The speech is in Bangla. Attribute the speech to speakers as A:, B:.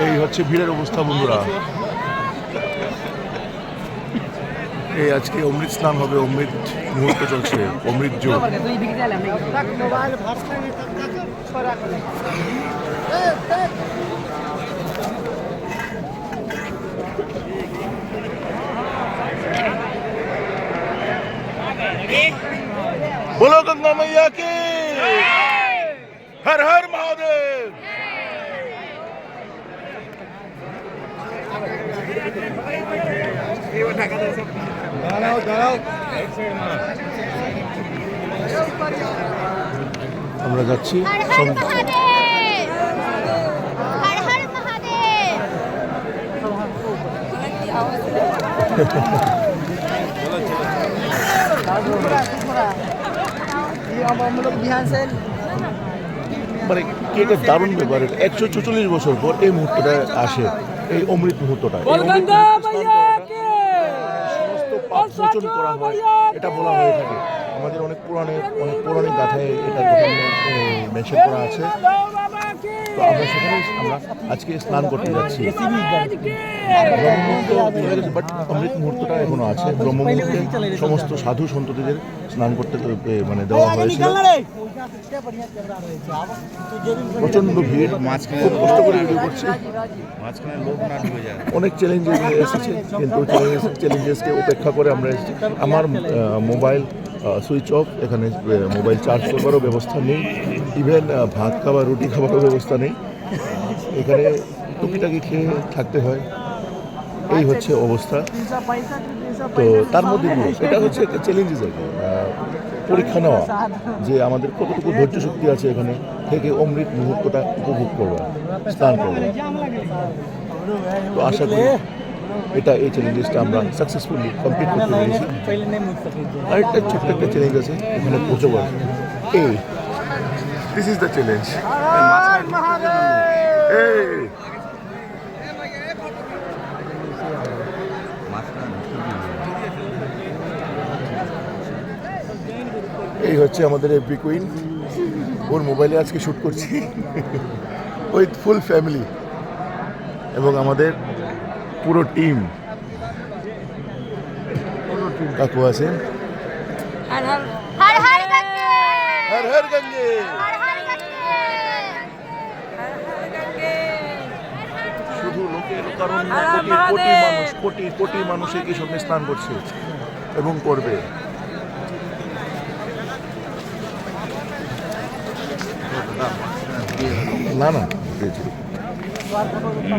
A: এই হচ্ছে ভিড়ের অবস্থা বন্ধুরা। এই আজকে অমৃত স্নান হবে, অমৃত মুহূর্ত চলছে, অমৃত যোগ। बोलो गंगा मैया की, हर हर महादेव। আমরা যাচ্ছি মানে কি একটা দারুণ ব্যাপার। 144 বছর পর এই মুহূর্তটা আসে, এই অমৃত মুহূর্তটা। সমস্ত পাপ মোচন করা হয় এটা বলা হয়ে থাকে। আমাদের অনেক পৌরাণিক গাথায় এটা মেনশন করা আছে। তো আমরা সেখানে আজকে স্নান করতে যাচ্ছি। ব্রহ্মমুহূর্ত বাট অমৃত মুহূর্তটা এখনো আছে। ব্রহ্মমুহূর্তে সমস্ত সাধু সন্ততিদের স্নান করতে মানে দেওয়া হয়েছিল। প্রচন্ড ভিড়, খুব কষ্ট করে ভিডিও করছে। অনেক চ্যালেঞ্জেস এসেছে, কিন্তু চ্যালেঞ্জেসকে উপেক্ষা করে আমরা এসেছি। আমার মোবাইল সুইচ অফ, এখানে মোবাইল চার্জ করবারও ব্যবস্থা নেই, ইভেন ভাত খাবার রুটি খাবারও ব্যবস্থা নেই। এখানে টুকিটাকি খেয়ে থাকতে হয়, এই হচ্ছে অবস্থা। তো তার মধ্যে এটা হচ্ছে একটা চ্যালেঞ্জেস আর কি, পরীক্ষা নেওয়া যে আমাদের কতটুকু ধৈর্য শক্তি আছে এখানে থেকে অমৃত মুহূর্তটা উপভোগ করবা, স্নান করবো। তো আশা করি এই চ্যালেঞ্জেসটা আমরা সাকসেসফুলি কমপ্লিট করতে পেরেছি। আরেকটা ছোট্ট একটা চ্যালেঞ্জ আছে এখানে পৌঁছবার। This is the challenge. এই হচ্ছে আমাদের এভরি কুইন, ওর মোবাইলে আজকে শ্যুট করছি উইথ ফুল ফ্যামিলি এবং আমাদের পুরো টিম। কাকু আছেন। হর হর গঙ্গে। শুধু লোকের কারণে কোটি মানুষ এই সঙ্গে স্নান করছে এবং করবে। না